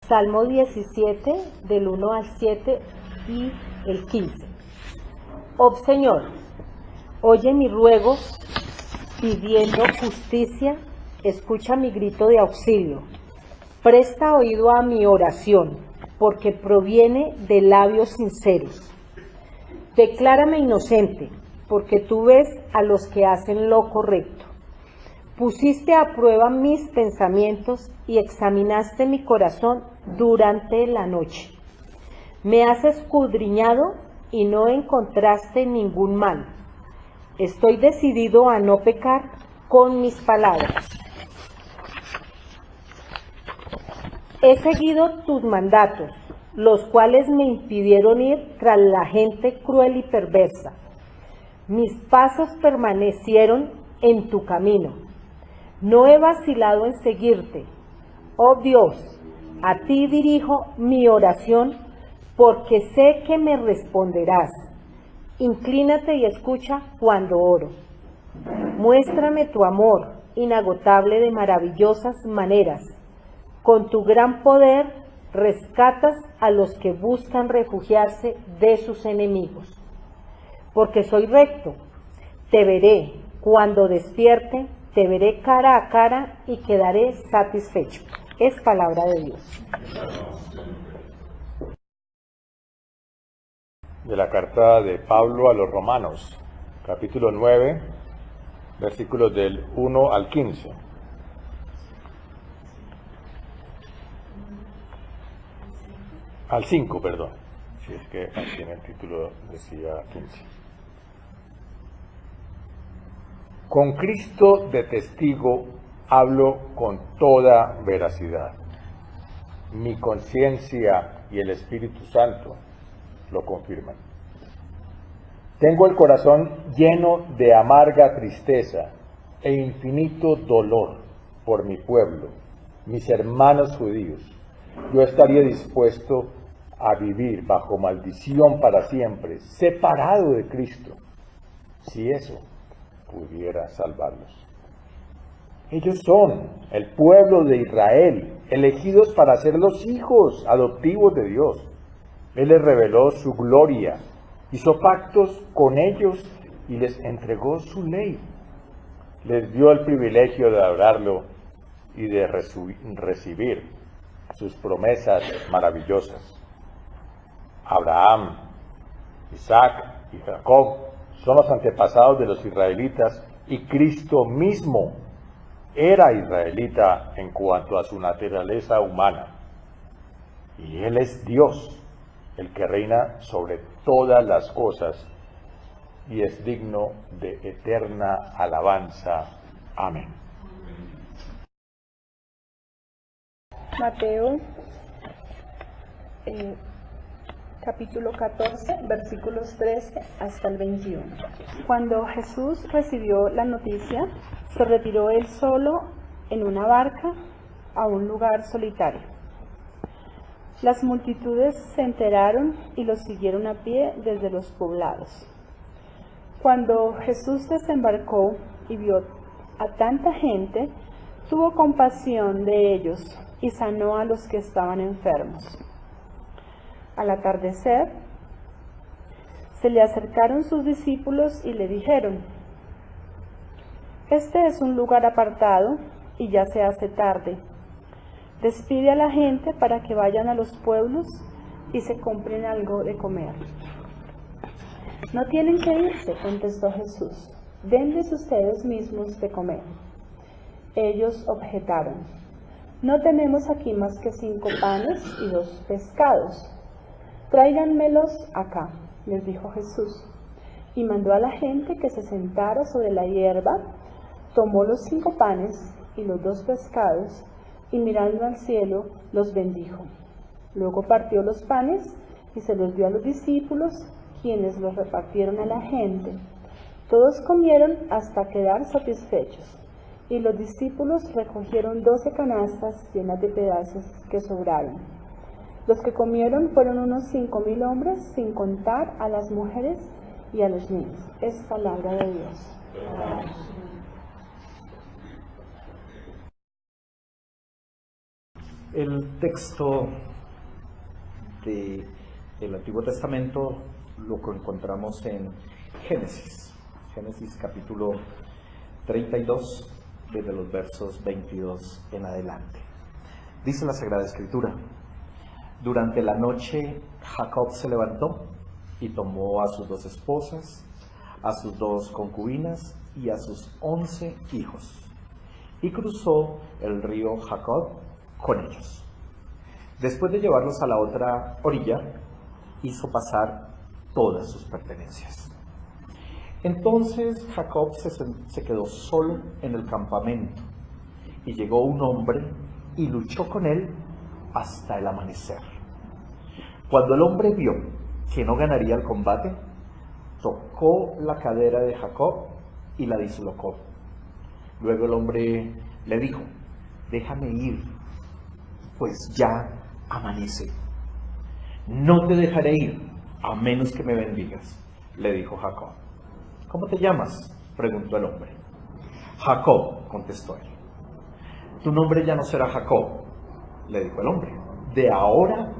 Salmo 17, del 1 al 7 y el 15. Oh Señor, oye mi ruego pidiendo justicia, escucha mi grito de auxilio. Presta oído a mi oración, porque proviene de labios sinceros. Declárame inocente, porque tú ves a los que hacen lo correcto. Pusiste a prueba mis pensamientos y examinaste mi corazón durante la noche. Me has escudriñado y no encontraste ningún mal. Estoy decidido a no pecar con mis palabras. He seguido tus mandatos, los cuales me impidieron ir tras la gente cruel y perversa. Mis pasos permanecieron en tu camino. No he vacilado en seguirte. Oh Dios, a ti dirijo mi oración, porque sé que me responderás. Inclínate y escucha cuando oro. Muéstrame tu amor inagotable de maravillosas maneras. Con tu gran poder rescatas a los que buscan refugiarse de sus enemigos. Porque soy recto, te veré cuando despierte, te veré cara a cara y quedaré satisfecho. Es palabra de Dios. De la carta de Pablo a los Romanos, capítulo 9, versículos del 1 al 15. Al 5, perdón. Si es que aquí en el título decía 15. Con Cristo de testigo hablo con toda veracidad. Mi conciencia y el Espíritu Santo lo confirman. Tengo el corazón lleno de amarga tristeza e infinito dolor por mi pueblo, mis hermanos judíos. Yo estaría dispuesto a vivir bajo maldición para siempre, separado de Cristo, si eso pudiera salvarlos. Ellos son el pueblo de Israel, elegidos para ser los hijos adoptivos de Dios. Él les reveló su gloria, hizo pactos con ellos y les entregó su ley. Les dio el privilegio de adorarlo y de recibir sus promesas maravillosas. Abraham, Isaac y Jacob son los antepasados de los israelitas y Cristo mismo era israelita en cuanto a su naturaleza humana. Y Él es Dios, el que reina sobre todas las cosas y es digno de eterna alabanza. Amén. Mateo capítulo 14, versículos 13 hasta el 21. Cuando Jesús recibió la noticia, se retiró él solo en una barca a un lugar solitario. Las multitudes se enteraron y lo siguieron a pie desde los poblados. Cuando Jesús desembarcó y vio a tanta gente, tuvo compasión de ellos y sanó a los que estaban enfermos. Al atardecer, se le acercaron sus discípulos y le dijeron: Este es un lugar apartado y ya se hace tarde. Despide a la gente para que vayan a los pueblos y se compren algo de comer. No tienen que irse, contestó Jesús. Denles ustedes mismos de comer. Ellos objetaron: No tenemos aquí más que 5 panes y 2 pescados. Tráiganmelos acá, les dijo Jesús. Y mandó a la gente que se sentara sobre la hierba, tomó los 5 panes y los 2 pescados, y mirando al cielo, los bendijo. Luego partió los panes y se los dio a los discípulos, quienes los repartieron a la gente. Todos comieron hasta quedar satisfechos, y los discípulos recogieron 12 canastas llenas de pedazos que sobraron. Los que comieron fueron unos 5,000 hombres, sin contar a las mujeres y a los niños. Es palabra de Dios. El texto del Antiguo Testamento lo encontramos en Génesis capítulo 32, desde los versos 22 en adelante. Dice la Sagrada Escritura: durante la noche Jacob se levantó y tomó a sus 2 esposas, a sus 2 concubinas y a sus 11 hijos, y cruzó el río Jacob con ellos. Después de llevarlos a la otra orilla, hizo pasar todas sus pertenencias. Entonces Jacob se quedó solo en el campamento, y llegó un hombre y luchó con él hasta el amanecer. Cuando el hombre vio que no ganaría el combate, tocó la cadera de Jacob y la dislocó. Luego el hombre le dijo: déjame ir, pues ya amanece. No te dejaré ir a menos que me bendigas, le dijo Jacob. ¿Cómo te llamas?, preguntó el hombre. Jacob, contestó él. Tu nombre ya no será Jacob, le dijo el hombre. De ahora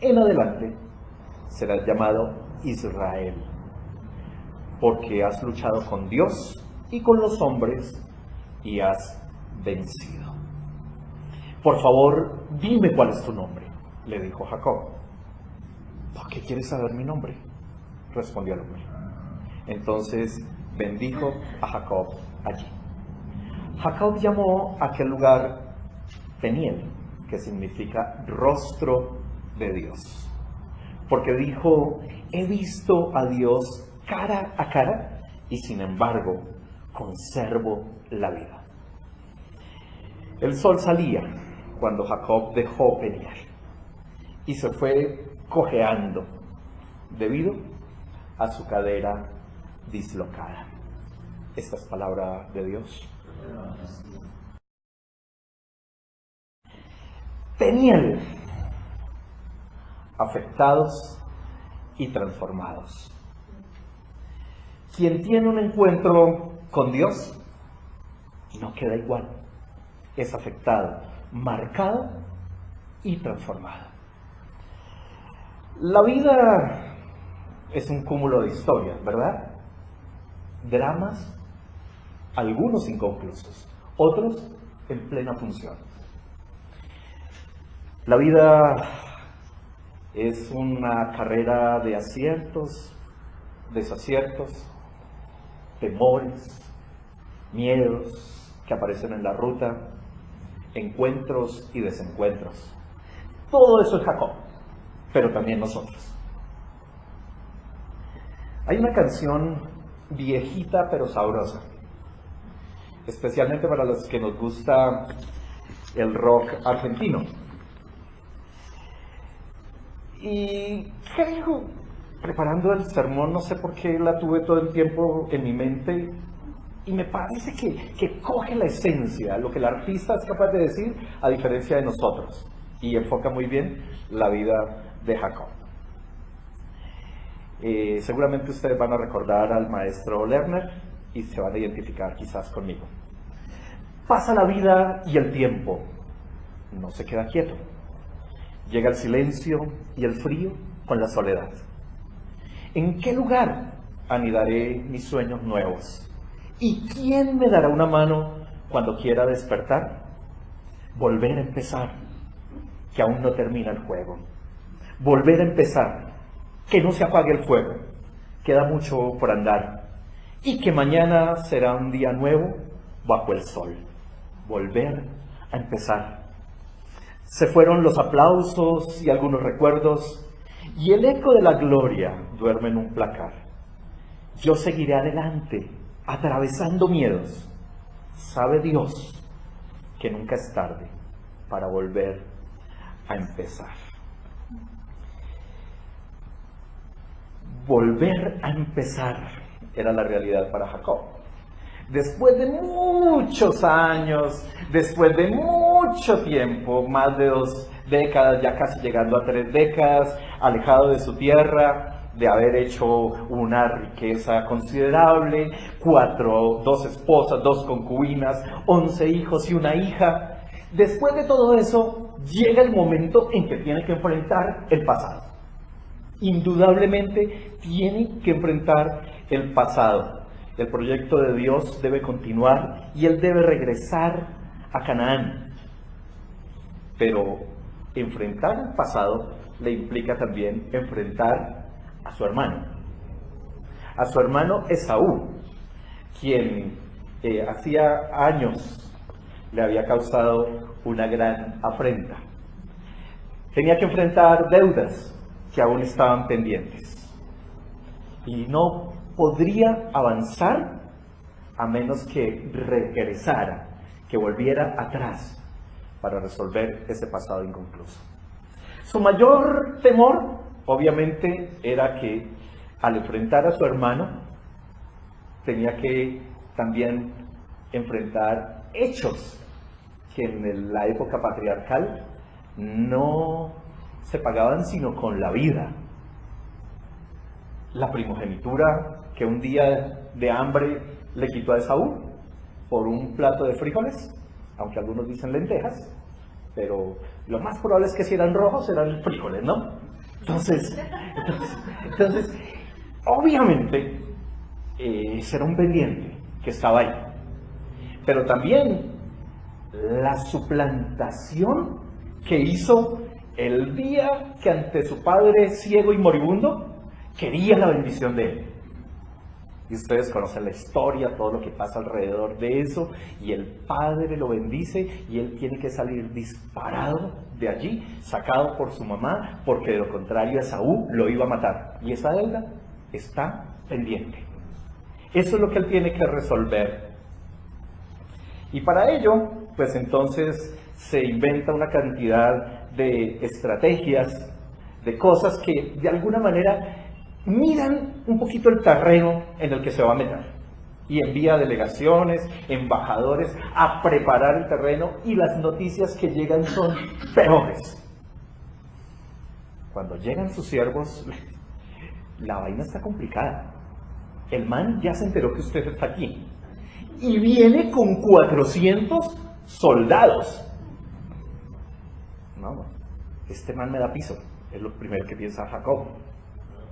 en adelante serás llamado Israel, porque has luchado con Dios y con los hombres y has vencido. Por favor, dime cuál es tu nombre, le dijo Jacob. ¿Por qué quieres saber mi nombre?, respondió el hombre. Entonces bendijo a Jacob allí. Jacob llamó a aquel lugar Peniel, que significa rostro de Dios, porque dijo: he visto a Dios cara a cara y sin embargo conservo la vida. El sol salía cuando Jacob dejó Peniel y se fue cojeando debido a su cadera dislocada. Esta es palabra de Dios. Peniel, afectados y transformados. Quien tiene un encuentro con Dios no queda igual, es afectado, marcado y transformado. La vida es un cúmulo de historias, ¿verdad? Dramas, algunos inconclusos, otros en plena función. La vida es una carrera de aciertos, desaciertos, temores, miedos que aparecen en la ruta, encuentros y desencuentros. Todo eso es Jacob, pero también nosotros. Hay una canción viejita pero sabrosa, especialmente para los que nos gusta el rock argentino. Y creo, preparando el sermón, no sé por qué la tuve todo el tiempo en mi mente, y me parece que coge la esencia, lo que el artista es capaz de decir, a diferencia de nosotros, y enfoca muy bien la vida de Jacob. Seguramente ustedes van a recordar al maestro Lerner y se van a identificar quizás conmigo. Pasa la vida y el tiempo no se queda quieto. Llega el silencio y el frío con la soledad. ¿En qué lugar anidaré mis sueños nuevos? ¿Y quién me dará una mano cuando quiera despertar? Volver a empezar, que aún no termina el juego. Volver a empezar, que no se apague el fuego. Queda mucho por andar. Y que mañana será un día nuevo bajo el sol. Volver a empezar. Se fueron los aplausos y algunos recuerdos, y el eco de la gloria duerme en un placar. Yo seguiré adelante, atravesando miedos. Sabe Dios que nunca es tarde para volver a empezar. Volver a empezar era la realidad para Jacob. Después de muchos años, después de mucho tiempo, más de 2 décadas, ya casi llegando a 3 décadas, alejado de su tierra, de haber hecho una riqueza considerable, 2 esposas, 2 concubinas, 11 hijos y una hija. Después de todo eso, llega el momento en que tiene que enfrentar el pasado. Indudablemente tiene que enfrentar el pasado. El proyecto de Dios debe continuar y él debe regresar a Canaán. Pero enfrentar el pasado le implica también enfrentar a su hermano. A su hermano Esaú, quien hacía años le había causado una gran afrenta. Tenía que enfrentar deudas que aún estaban pendientes. Y no podría avanzar a menos que regresara, que volviera atrás para resolver ese pasado inconcluso. Su mayor temor, obviamente, era que al enfrentar a su hermano, tenía que también enfrentar hechos que en la época patriarcal no se pagaban sino con la vida. La primogenitura que un día de hambre le quitó a Esaú por un plato de frijoles, aunque algunos dicen lentejas, pero lo más probable es que si eran rojos eran frijoles, ¿no? Entonces obviamente ese era un pendiente que estaba ahí. Pero también la suplantación que hizo el día que ante su padre ciego y moribundo quería la bendición de él. Y ustedes conocen la historia, todo lo que pasa alrededor de eso, y el padre lo bendice y él tiene que salir disparado de allí, sacado por su mamá, porque de lo contrario Esaú lo iba a matar. Y esa deuda está pendiente. Eso es lo que él tiene que resolver. Y para ello, pues entonces se inventa una cantidad de estrategias, de cosas que de alguna manera miran un poquito el terreno en el que se va a meter. Y envía delegaciones, embajadores a preparar el terreno, y las noticias que llegan son peores. Cuando llegan sus siervos, la vaina está complicada. El man ya se enteró que usted está aquí. Y viene con 400 soldados. No, este man me da piso. Es lo primero que piensa Jacob.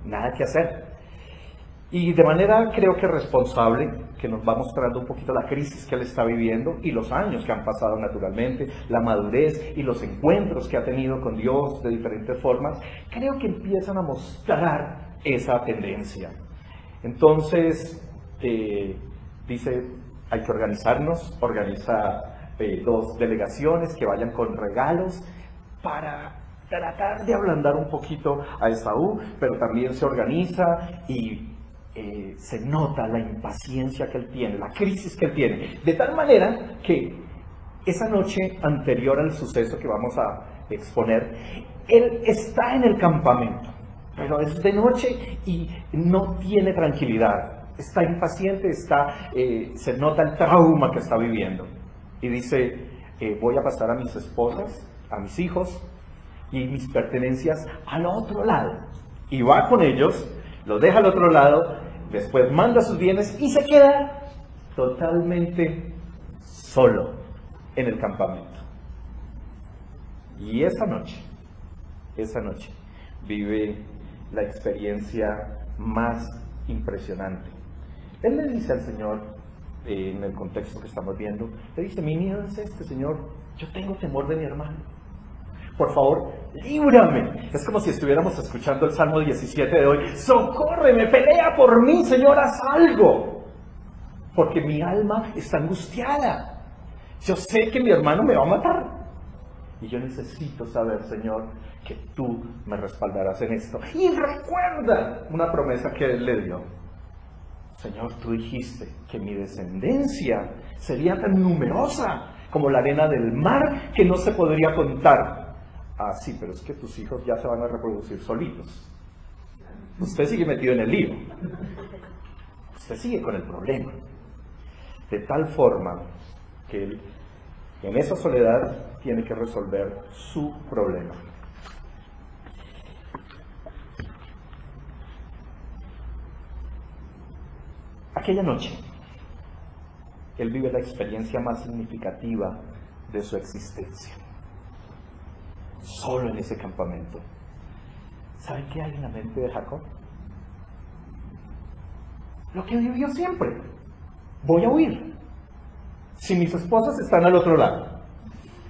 Nada que hacer. Y de manera creo que responsable, que nos va mostrando un poquito la crisis que él está viviendo y los años que han pasado naturalmente, la madurez y los encuentros que ha tenido con Dios de diferentes formas, creo que empiezan a mostrar esa tendencia. Entonces, dice, hay que organizarnos, organiza 2 delegaciones que vayan con regalos para tratar de ablandar un poquito a Esaú, pero también se organiza y se nota la impaciencia que él tiene, la crisis que él tiene, de tal manera que esa noche anterior al suceso que vamos a exponer, él está en el campamento, pero es de noche y no tiene tranquilidad, está impaciente, se nota el trauma que está viviendo, y dice, voy a pasar a mis esposas, a mis hijos y mis pertenencias al otro lado, y va con ellos, los deja al otro lado, después manda sus bienes y se queda totalmente solo en el campamento. Y esa noche vive la experiencia más impresionante. Él le dice al Señor, en el contexto que estamos viendo, le dice, mi miedo es este, Señor, yo tengo temor de mi hermano. Por favor, líbrame. Es como si estuviéramos escuchando el Salmo 17 de hoy. Socórreme, pelea por mí, Señor, haz algo. Porque mi alma está angustiada. Yo sé que mi hermano me va a matar. Y yo necesito saber, Señor, que tú me respaldarás en esto. Y recuerda una promesa que Él le dio. Señor, tú dijiste que mi descendencia sería tan numerosa como la arena del mar que no se podría contar. Ah, sí, pero es que tus hijos ya se van a reproducir solitos. Usted sigue metido en el lío. Usted sigue con el problema. De tal forma que él, en esa soledad, tiene que resolver su problema. Aquella noche, él vive la experiencia más significativa de su existencia. solo en ese campamento. ¿Saben qué hay en la mente de Jacob? Lo que vivió siempre. Voy a huir. Si mis esposas están al otro lado,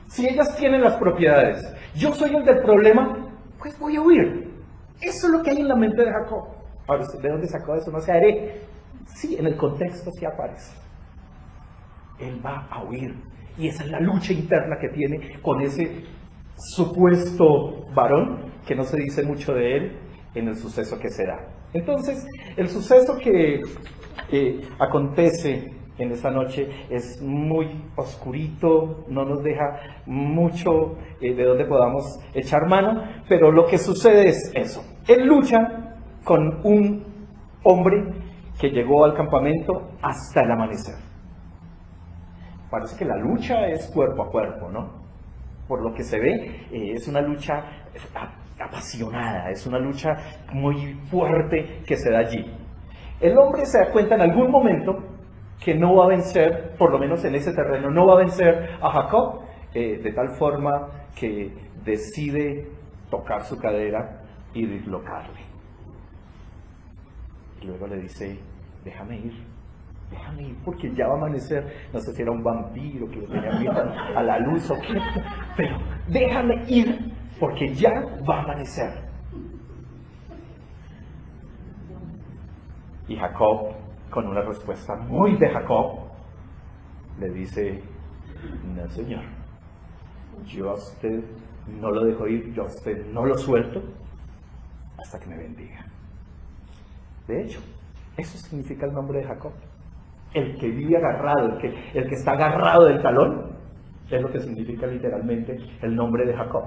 si ellas tienen las propiedades, yo soy el del problema, pues voy a huir. Eso es lo que hay en la mente de Jacob. Ahora, ¿de dónde sacó eso? No sé, haré. Sí, en el contexto sí aparece. Él va a huir. Y esa es la lucha interna que tiene con ese supuesto varón, que no se dice mucho de él en el suceso que será. Entonces, el suceso que acontece en esa noche es muy oscurito, no nos deja mucho de donde podamos echar mano, pero lo que sucede es eso. Él lucha con un hombre que llegó al campamento hasta el amanecer. Parece que la lucha es cuerpo a cuerpo, ¿no? Por lo que se ve, es una lucha apasionada, es una lucha muy fuerte que se da allí. El hombre se da cuenta en algún momento que no va a vencer, por lo menos en ese terreno, no va a vencer a Jacob, de tal forma que decide tocar su cadera y dislocarle. Y luego le dice, déjame ir porque ya va a amanecer. No sé si era un vampiro que lo tenía visto a la luz o qué, pero déjame ir porque ya va a amanecer. Y Jacob, con una respuesta muy de Jacob, le dice, no señor, yo a usted no lo dejo ir, yo a usted no lo suelto hasta que me bendiga. De hecho, eso significa el nombre de Jacob. El que vive agarrado, el que está agarrado del talón, es lo que significa literalmente el nombre de Jacob.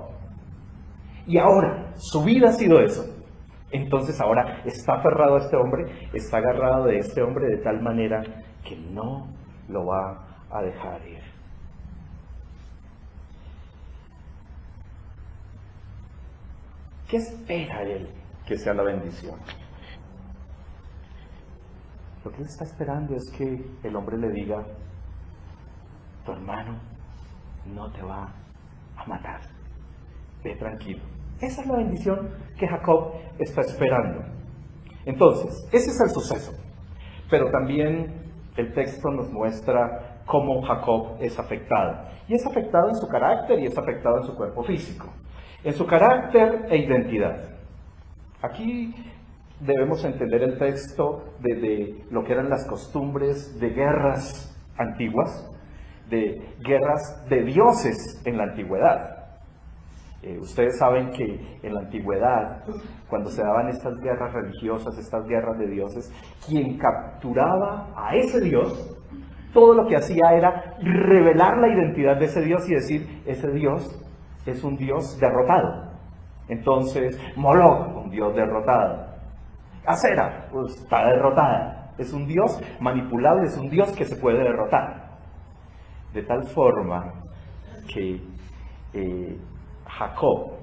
Y ahora, su vida ha sido eso. Entonces ahora está aferrado a este hombre, está agarrado de este hombre de tal manera que no lo va a dejar ir. ¿Qué espera él que sea la bendición? Lo que él está esperando es que el hombre le diga, tu hermano no te va a matar, ve tranquilo. Esa es la bendición que Jacob está esperando. Entonces, ese es el suceso. Pero también el texto nos muestra cómo Jacob es afectado. Y es afectado en su carácter y es afectado en su cuerpo físico. En su carácter e identidad. Aquí debemos entender el texto de lo que eran las costumbres de guerras antiguas, de guerras de dioses en la antigüedad. Ustedes saben que en la antigüedad, cuando se daban estas guerras religiosas, estas guerras de dioses, quien capturaba a ese dios, todo lo que hacía era revelar la identidad de ese dios y decir, ese dios es un dios derrotado. Entonces, Moloch, un dios derrotado. Acera, pues está derrotada. Es un dios manipulable, es un dios que se puede derrotar. De tal forma que Jacob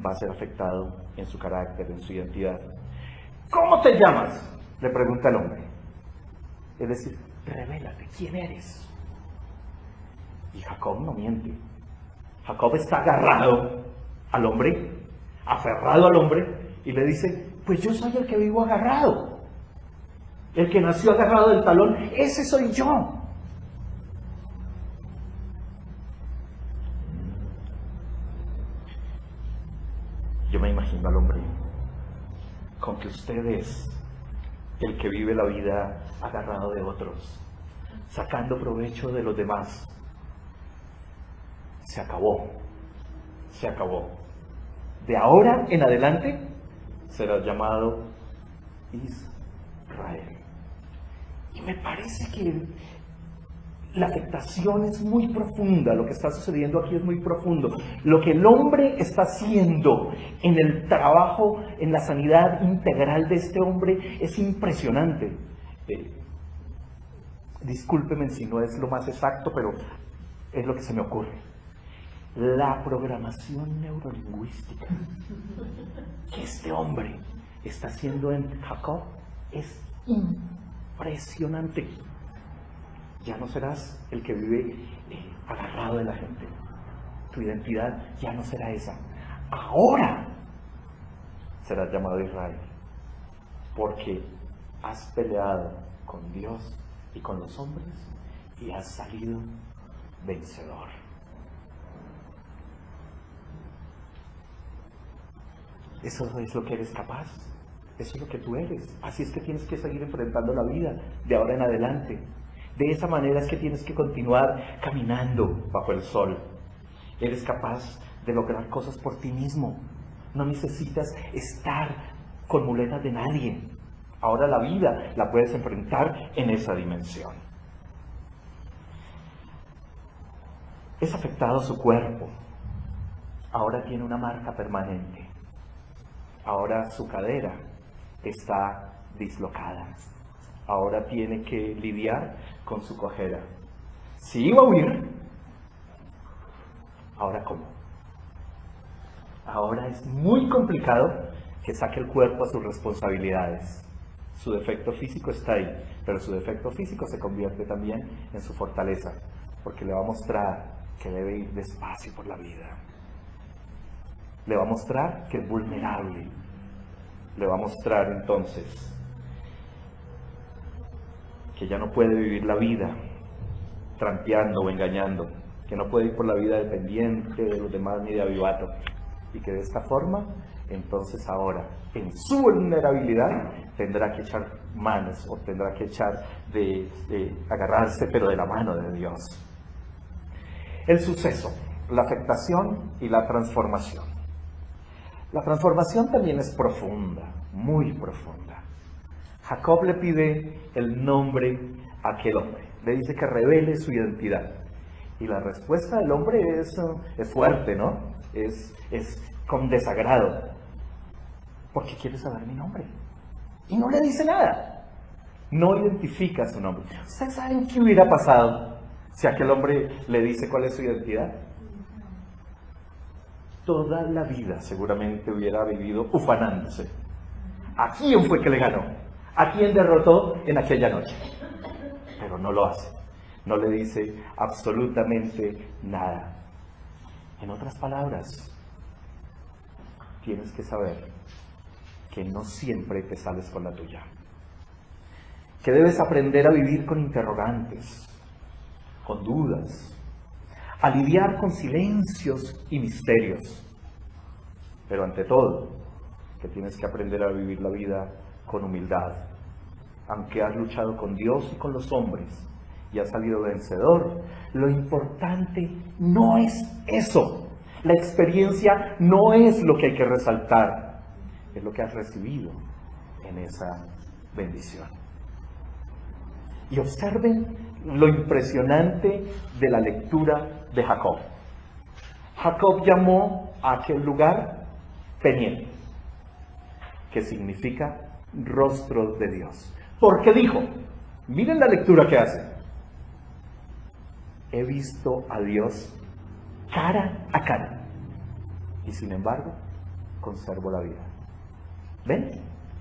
va a ser afectado en su carácter, en su identidad. ¿Cómo te llamas?, le pregunta el hombre. Es decir, revélate, ¿quién eres? Y Jacob no miente. Jacob está agarrado al hombre, aferrado al hombre, y le dice, pues yo soy el que vivo agarrado. El que nació agarrado del talón, ese soy yo. Yo me imagino al hombre con que usted es el que vive la vida agarrado de otros, sacando provecho de los demás. Se acabó, se acabó. De ahora en adelante serás llamado Israel. Y me parece que la afectación es muy profunda, lo que está sucediendo aquí es muy profundo. Lo que el hombre está haciendo en el trabajo, en la sanidad integral de este hombre es impresionante. Discúlpeme si no es lo más exacto, pero es lo que se me ocurre. La programación neurolingüística que este hombre está haciendo en Jacob es impresionante. Ya no serás el que vive agarrado de la gente. Tu identidad ya no será esa. Ahora serás llamado Israel, porque has peleado con Dios y con los hombres y has salido vencedor. Eso es lo que eres capaz. Eso es lo que tú eres. Así es que tienes que seguir enfrentando la vida de ahora en adelante. De esa manera es que tienes que continuar caminando bajo el sol. Eres capaz de lograr cosas por ti mismo. No necesitas estar con muletas de nadie. Ahora la vida la puedes enfrentar en esa dimensión. Es afectado su cuerpo. Ahora tiene una marca permanente. Ahora su cadera está dislocada. Ahora tiene que lidiar con su cojera. Si iba a huir, ¿ahora cómo? Ahora es muy complicado que saque el cuerpo a sus responsabilidades. Su defecto físico está ahí, pero su defecto físico se convierte también en su fortaleza, porque le va a mostrar que debe ir despacio por la vida. Le va a mostrar que es vulnerable. Le va a mostrar entonces que ya no puede vivir la vida trampeando o engañando, que no puede ir por la vida dependiente de los demás ni de avivato, y que de esta forma, entonces ahora, en su vulnerabilidad, tendrá que echar manos, o tendrá que echar agarrarse, pero de la mano de Dios. El suceso, la afectación y la transformación. La transformación también es profunda, muy profunda. Jacob le pide el nombre a aquel hombre, le dice que revele su identidad. Y la respuesta del hombre es fuerte, ¿no? Es con desagrado. ¿Por qué quieres saber mi nombre? Y no le dice nada. No identifica su nombre. ¿Ustedes saben qué hubiera pasado si aquel hombre le dice cuál es su identidad? Toda la vida seguramente hubiera vivido ufanándose. ¿A quién fue que le ganó? ¿A quién derrotó en aquella noche? Pero no lo hace. No le dice absolutamente nada. En otras palabras, tienes que saber que no siempre te sales con la tuya. Que debes aprender a vivir con interrogantes, con dudas, a lidiar con silencios y misterios. Pero ante todo, que tienes que aprender a vivir la vida con humildad. Aunque has luchado con Dios y con los hombres y has salido vencedor, lo importante no es eso. La experiencia no es lo que hay que resaltar, es lo que has recibido en esa bendición. Y observen lo impresionante de la lectura de Jacob. Jacob llamó a aquel lugar Peniel, que significa rostro de Dios. Porque dijo, miren la lectura que hace: he visto a Dios cara a cara, y sin embargo conservo la vida. ¿Ven?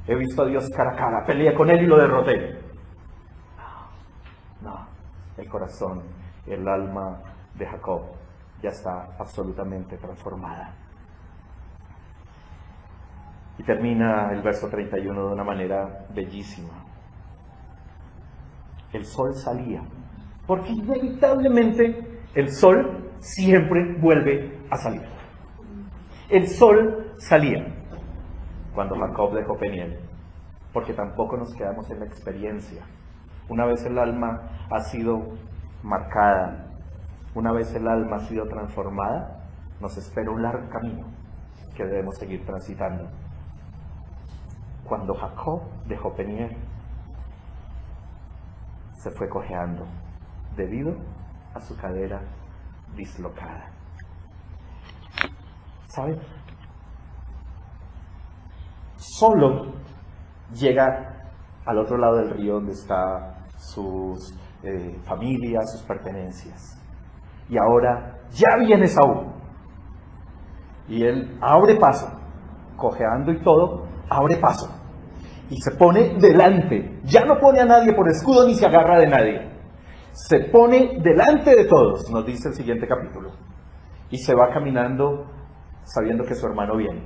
He visto a Dios cara a cara, peleé con él y lo derroté. No, el corazón, el alma de Jacob ya está absolutamente transformada. Y termina el verso 31 de una manera bellísima. El sol salía, porque inevitablemente el sol siempre vuelve a salir. El sol salía cuando Jacob dejó Peniel, porque tampoco nos quedamos en la experiencia. Una vez el alma ha sido marcada, una vez el alma ha sido transformada, nos espera un largo camino que debemos seguir transitando. Cuando Jacob dejó Peniel, se fue cojeando debido a su cadera dislocada. ¿Saben? Solo llega al otro lado del río donde está sus familias, sus pertenencias. Y ahora ya viene Saúl. Y él abre paso, cojeando y todo, abre paso. Y se pone delante. Ya no pone a nadie por escudo ni se agarra de nadie. Se pone delante de todos, nos dice el siguiente capítulo. y se va caminando sabiendo que su hermano viene.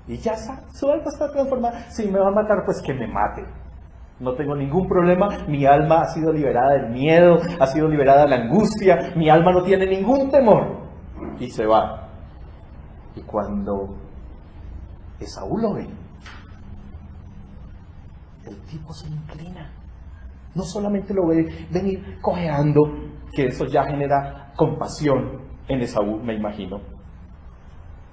Y ya está, su alma está transformada. Si me va a matar, pues que me mate. No tengo ningún problema, mi alma ha sido liberada del miedo, ha sido liberada de la angustia, mi alma no tiene ningún temor. Y se va. Y cuando Esaú lo ve, el tipo se inclina. No solamente lo ve venir cojeando, que eso ya genera compasión en Esaú, me imagino.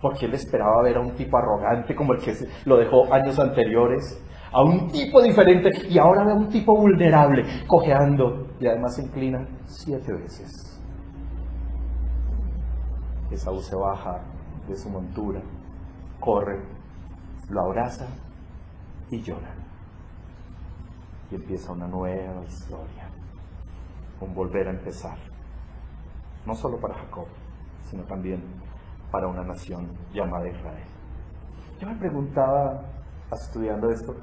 Porque él esperaba ver a un tipo arrogante como el que lo dejó años anteriores, a un tipo diferente, y ahora ve a un tipo vulnerable, cojeando, y además se inclina 7 veces. Esaú se baja de su montura, corre, lo abraza y llora. Y empieza una nueva historia, un volver a empezar, no solo para Jacob, sino también para una nación llamada Israel. Yo me preguntaba, estudiando esto,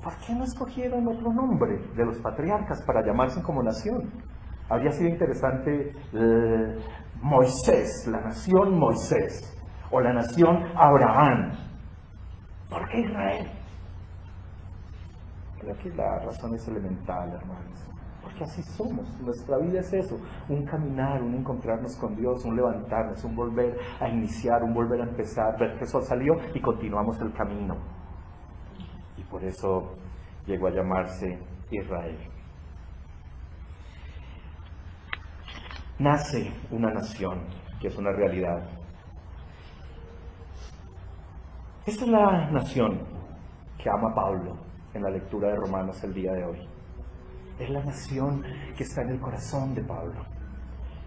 ¿por qué no escogieron otro nombre de los patriarcas para llamarse como nación? Habría sido interesante Moisés, la nación Moisés, o la nación Abraham. ¿Por qué Israel? Creo que la razón es elemental, hermanos. Porque así somos. Nuestra vida es eso. Un caminar, un encontrarnos con Dios, un levantarnos, un volver a iniciar, un volver a empezar, ver que el sol salió y continuamos el camino. Y por eso llegó a llamarse Israel. Nace una nación, que es una realidad. Esta es la nación que ama Pablo en la lectura de Romanos el día de hoy. Es la nación que está en el corazón de Pablo.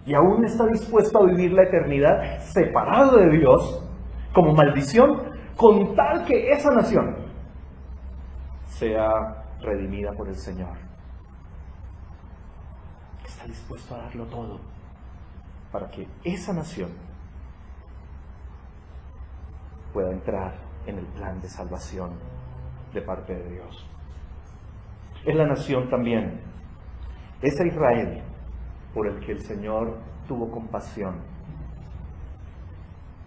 Y aún está dispuesto a vivir la eternidad separado de Dios como maldición, con tal que esa nación sea redimida por el Señor. Está dispuesto a darlo todo para que esa nación pueda entrar en el plan de salvación de parte de Dios. Es la nación también, ese Israel por el que el Señor tuvo compasión.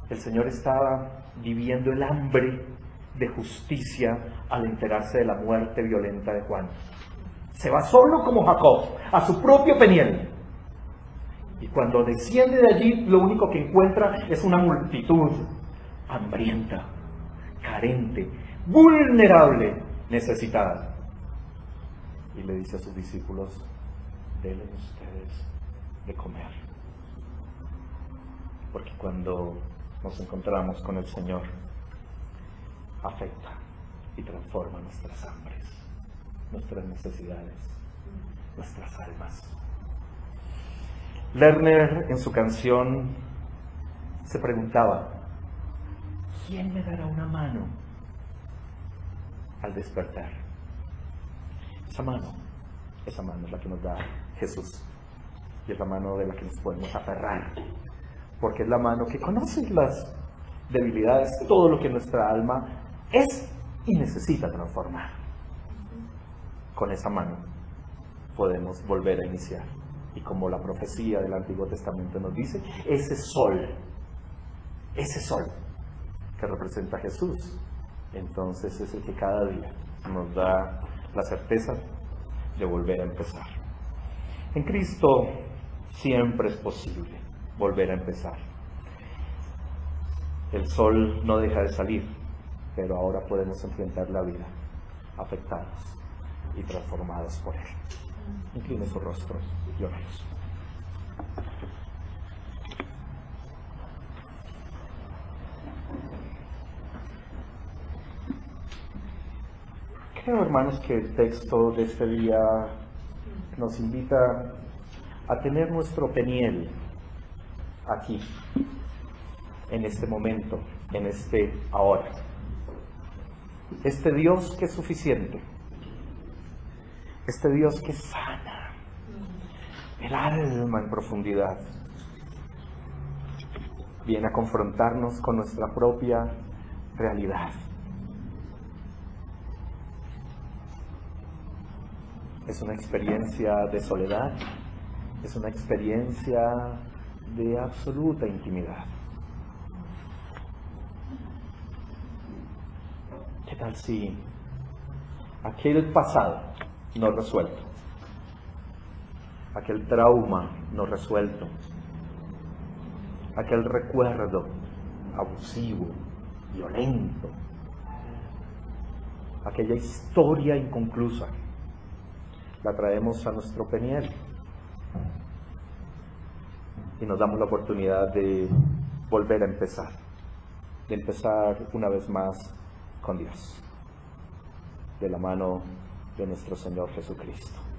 El Señor estaba viviendo el hambre de justicia al enterarse de la muerte violenta de Juan. Se va solo como Jacob a su propio Peniel. Y cuando desciende de allí, lo único que encuentra es una multitud hambrienta, carente, vulnerable, necesitada. Y le dice a sus discípulos: denle ustedes de comer. Porque cuando nos encontramos con el Señor, afecta y transforma nuestras hambres, nuestras necesidades, nuestras almas. Lerner, en su canción, se preguntaba: ¿quién me dará una mano al despertar? Esa mano es la que nos da Jesús, y es la mano de la que nos podemos aferrar, porque es la mano que conoce las debilidades, todo lo que nuestra alma es y necesita transformar. Con esa mano podemos volver a iniciar, y como la profecía del Antiguo Testamento nos dice, ese sol que representa a Jesús, entonces es el que cada día nos da la certeza de volver a empezar. En Cristo siempre es posible volver a empezar. El sol no deja de salir, pero ahora podemos enfrentar la vida afectados y transformados por Él. Incline su rostro y oremos. Creo, hermanos, que el texto de este día nos invita a tener nuestro Peniel aquí, en este momento, en este ahora. Este Dios que es suficiente, este Dios que sana el alma en profundidad, viene a confrontarnos con nuestra propia realidad. Es una experiencia de soledad, es una experiencia de absoluta intimidad. ¿Qué tal si aquel pasado no resuelto, aquel trauma no resuelto, aquel recuerdo abusivo, violento, aquella historia inconclusa, la traemos a nuestro Peniel y nos damos la oportunidad de volver a empezar, de empezar una vez más con Dios, de la mano de nuestro Señor Jesucristo?